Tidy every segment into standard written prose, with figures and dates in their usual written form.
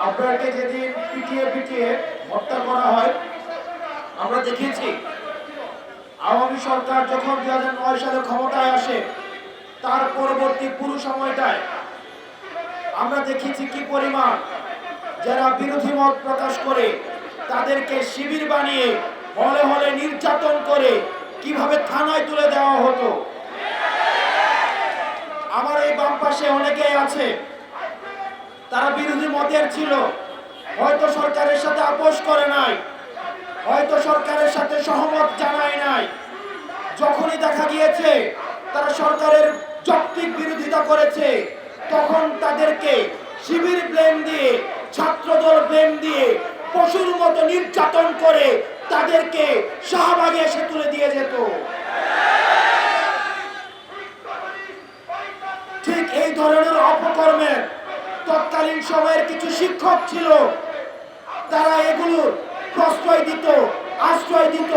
আপনাকে যেদিন পিটিয়ে পিটিয়ে হত্যা করা হয়, আমরা দেখেছি আওয়ামী সরকার যখন 2009 সালে ক্ষমতায় আসে, তার পরবর্তী পুরো সময়টায় আমরা দেখেছি কি পরিমাণ যারা বিরোধী মত প্রকাশ করে তাদেরকে শিবির বানিয়ে হলে হলে নির্যাতন করে কিভাবে থানায় তুলে দেওয়া হতো। আমার এই বাম পাশে অনেকেই আছে, তারা বিরোধী মতের ছিল, হয়তো সরকারের সাথে আপোষ করে নাই, হয়তো সরকারের সাথে সহমত জানায় নাই। যখনই দেখা গিয়েছে তারা সরকারের যৌক্তিক বিরোধিতা করেছে, তখন তাদেরকে শিবির ব্লেম দিয়ে, ছাত্রদল ব্লেম দিয়ে পশুর মতো নির্যাতন করে তাদেরকে শাহবাগে এসে তুলে দিয়ে যেত। ঠিক এই ধরনের অপকর্মের তৎকালীন সময়ের কিছু শিক্ষক ছিল, তারা এগুলোর প্রশ্রয় দিত, আশ্রয় দিত।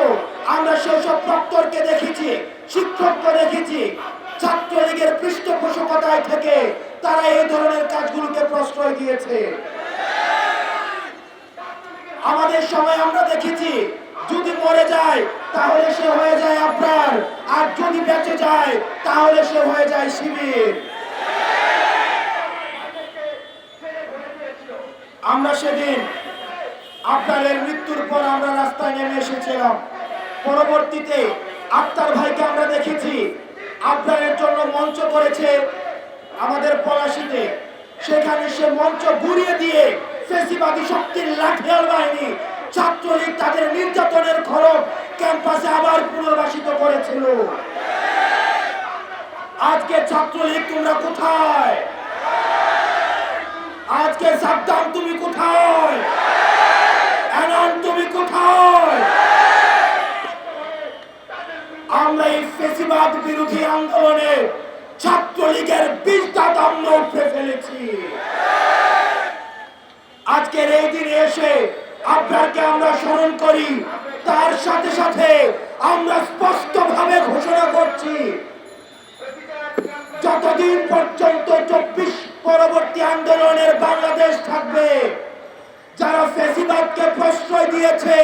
আমরা সেসব প্রক্টরকে দেখেছি, শিক্ষককে দেখেছি, ছাত্রলীগের পৃষ্ঠপোষকতায় থেকে তারা এই ধরনের কাজগুলোকে প্রশ্রয় দিয়েছে। আমাদের সময় আমরা দেখেছি, যদি মরে যায় তাহলে সে হয়ে যায় আবরার, আর যদি বেঁচে যায় তাহলে সে হয়ে যায় শিবির। আমরা সেদিন আবরারের মৃত্যুর পর আমরা রাস্তায় নেমে এসেছিলাম। পরবর্তীতে আক্তার ভাইকে আমরা দেখেছি আবরারের জন্য মঞ্চ করেছে আমাদের পলাশীতে, সেখানে সে মঞ্চ ঘুরিয়ে দিয়ে ফ্যাসিবাদী শক্তির লাঠিয়াল বাহিনী ছাত্রলীগ তাদের নির্যাতনের খড়গ ক্যাম্পাসে আবার পুনর্বাসিত করেছিল। আজকে ছাত্রলীগ তোমরা কোথায়? আজকে সাদ্দাম তুমি কোথায়? এনাম তুমি কোথায়? আমরা এই ফ্যাসিবাদ বিরোধী আন্দোলনে ছাত্রলীগের 20টা দাম্য উঠে ফেলেছি। আজকের এই দিনে এসে আপনাকে আমরা স্মরণ করি, তার সাথে সাথে আমরা স্পষ্টভাবে ঘোষণা করছি, যতদিন পর্যন্ত 24 পরবর্তী আন্দোলনের বাংলাদেশ থাকবে, যারা ফ্যাসিবাদকে প্রশ্রয় দিয়েছে,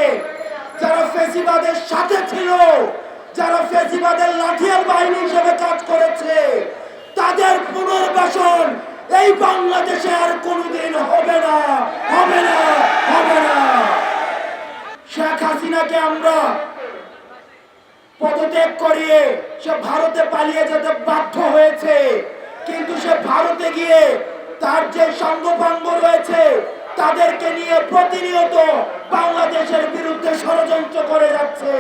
যারা ফ্যাসিবাদের সাথে ছিল, যারা ফ্যাসিবাদের লাঠিয়াল বাহিনী হিসেবে কাজ করেছে, তাদের পুনর্বাসন এই বাংলাদেশে আর কোনোদিন হবে না, হবে না, হবে না। শেখ হাসিনাকে আমরা পদত্যাগ করিয়ে সে ভারতে পালিয়ে যেতে বাধ্য হয়েছে, কিন্তু সে ভারতে গিয়ে তার যে সঙ্গপাঙ্গ রয়েছে তাদেরকে নিয়ে প্রতিনিয়ত বাংলাদেশের বিরুদ্ধে ষড়যন্ত্র করে যাচ্ছে।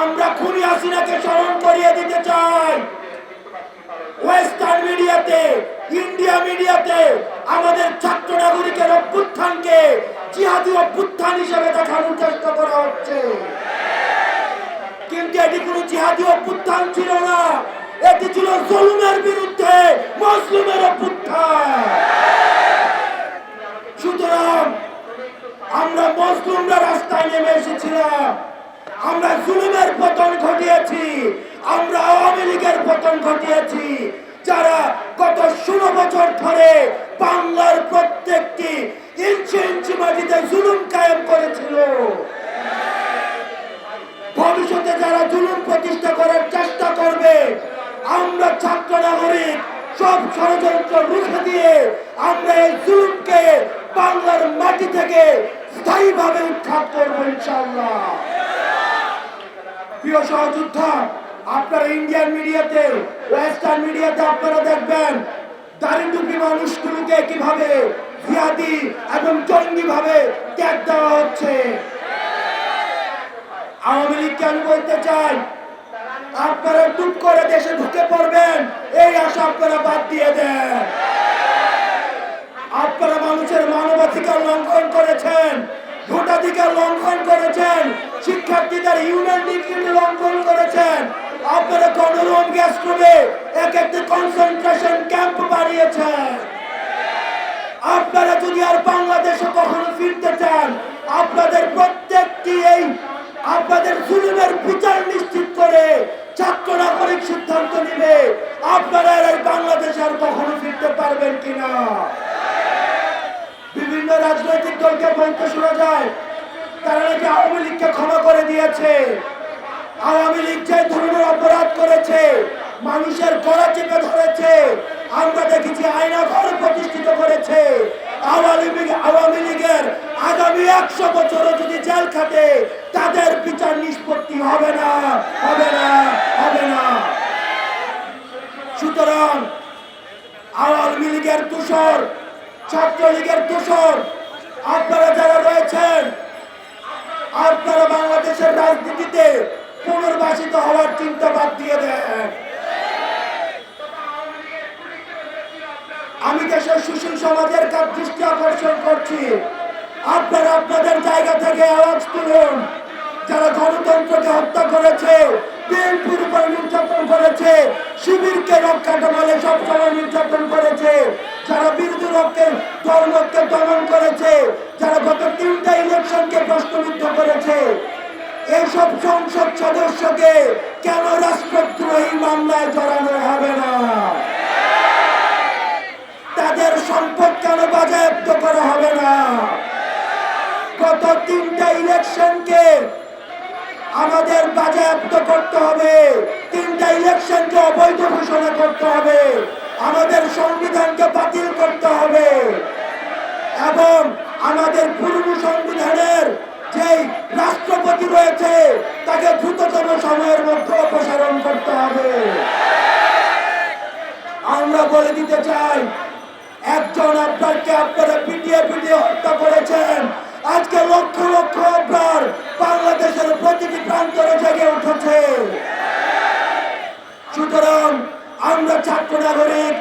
আমরা খুনি হাসিনাকে স্মরণ করিয়ে দিতে চাই। ওয়েস্টার্ন মিডিয়াতে, ইন্ডিয়া মিডিয়াতে আমাদের ছাত্র নাগরিকের অভ্যুত্থানকে জিহাদি অভ্যুত্থান হিসেবে দেখানোর চেষ্টা করা হচ্ছে, কিন্তু এটি কোনো জিহাদি অভ্যুত্থান ছিল না, এটি ছিল জুলুমের বিরুদ্ধে মুসলিমের অভ্যুত্থান। সুতরাং আমরা মুসলিমরা রাস্তায় নেমে এসেছিলাম, আমরা জুলুমের পতন ঘটিয়েছি, আমরা আওয়ামী লীগের পতন ঘটিয়েছি, যারা গত 16 বছর ধরে বাংলার প্রত্যেকটি ইঞ্চি ইঞ্চি মাটিতে জুলুম কায়েম করেছিল। ভবিষ্যতে যারা জুলুম প্রতিষ্ঠা করার চেষ্টা করবে, আমরা ছাত্র নাগরিক সব ষড়যন্ত্র রুখে দিয়ে আমরা এই জুলুমকে বাংলার মাটি থেকে স্থায়ীভাবে উৎখাত করব ইনশাআল্লাহ। প্রিয় সহযোদ্ধা, আপনারা ইন্ডিয়ান মিডিয়াতে, ওয়েস্টার্ন মিডিয়াতে আপনারা দেখবেন দাড়িটুপি মানুষগুলোকে কিভাবে জিহাদি এবং জঙ্গি ভাবে ট্যাগ দেওয়া হচ্ছে। আওয়ামী লীগকে আমি বলতে চাই, আপনারা টুপ করে দেশে ঢুকে পড়বেন এই আশা আপনারা বাদ দিয়ে দেন। আপনারা মানুষের মানবাধিকার লঙ্ঘন করেছেন, ভোটাধিকার লঙ্ঘন করেছেন, শিক্ষার্থীদের হিউম্যান ডিগনিটি লঙ্ঘন করেছেন। আপনারা গণরুম গ্যাস রুমে এক একটি কনসেন্ট্রেশন ক্যাম্প বানিয়েছেন। আপনারা যদি আর বাংলাদেশে কখনো ফিরতে চান, আপনাদের প্রত্যেকটি এই আপনাদের জুলুমের বিচার নিশ্চিত করে ছাত্র নাগরিক সিদ্ধান্ত নিবে আপনারা এই বাংলাদেশে আর কখনো ফিরতে পারবেন কিনা। বিভিন্ন রাজনৈতিক দলকে বলতে শোনা যায় তারা নাকি আওয়ামী লীগকে ক্ষমা করে দিয়েছে। আওয়ামী লীগ যে ধরনের অপরাধ করেছে, মানুষের গলা চেপে ধরেছে, আমরা দেখেছি আয়না ঘর প্রতিষ্ঠিত করেছে। আওয়ামী লীগের আগামী 100 বছরও যদি জেল খাটে তাদের বিচার নিষ্পত্তি হবে না, হবে না, হবে না। সুতরাং আওয়ামী লীগের দোসর, ছাত্রলীগের দোসর আপনারা যারা রয়েছেন, আপনারা বাংলাদেশের রাজনীতিতে পুনর্বাসিত হওয়ার চিন্তা বাদ দিয়ে দেন। আমি দেশের সুশীল সমাজের কাছে দৃষ্টি আকর্ষণ করছি, আপনারা আপনাদের জায়গা থেকে আওয়াজ তুলুন। যারা গণতন্ত্রকে হত্যা করেছে, বিএনপির উপর নির্যাতন করেছে, শিবিরকে রক্ষাটমালে সবসময় নির্যাতন করেছে, যারা বিরোধী দলকে দমন করেছে, যারা গত 3টা ইলেকশনকে প্রশ্নবিদ্ধ করেছে, এইসব সংসদ সদস্যকে কেন রাষ্ট্রদ্রোহী মামলায় জড়ানো হবে না? তাদের সম্পদ কেন বাজেয়াপ্ত করা হবে না? গত 3টা ইলেকশনকে আমাদের বাজেয়াপ্ত করতে হবে, 3টা ইলেকশনকে অবৈধ ঘোষণা করতে হবে, আমাদের সংবিধানকে বাতিল করতে হবে এবং আমাদের পুরনো সংবিধানের যে রাষ্ট্রপতি রয়েছে তাকে দ্রুততম সময়ের মধ্যে অপসারণ করতে হবে। আমরা বলে দিতে চাই, একজন আবরারকে আপনারা পিটিয়ে পিটিয়ে হত্যা করেছেন, আজকে লক্ষ লক্ষ আবরার বাংলাদেশের প্রতিটি প্রান্তরে জেগে উঠেছে। সুতরাং আমরা ছাত্র নাগরিক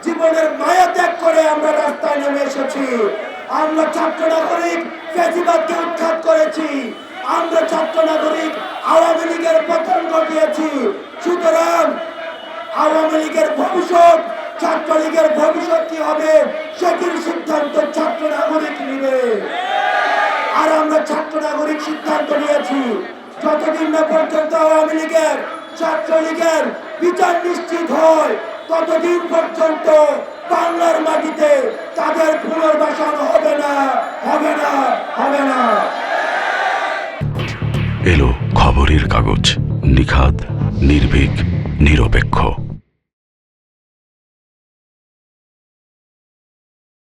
জীবনের মায়া ত্যাগ করে আমরা রাস্তায় নেমে এসেছি। আমরা ছাত্র নাগরিক ফ্যাসিবাদকে উৎখাত করেছি, আমরা ছাত্র নাগরিক আওয়ামী লীগের পতন ঘটিয়েছি। সুতরাং আওয়ামী লীগের ভবিষ্যৎ, ছাত্রলীগের ভবিষ্যৎ কি হবে সেটির সিদ্ধান্ত ছাত্র নাগরিক নেবে। আর আমরা ছাত্র নাগরিক সিদ্ধান্ত নিয়েছি, যতদিন না পর্যন্ত আওয়ামী লীগের, ছাত্রলীগের বিচার নিশ্চিত হয় ততদিন পর্যন্ত বাংলার মাটিতে তাদের পুনর্বাসন হবে না, হবে না, হবে না। এলো খবরের কাগজ, নিখাদ, নির্ভীক, নিরপেক্ষ।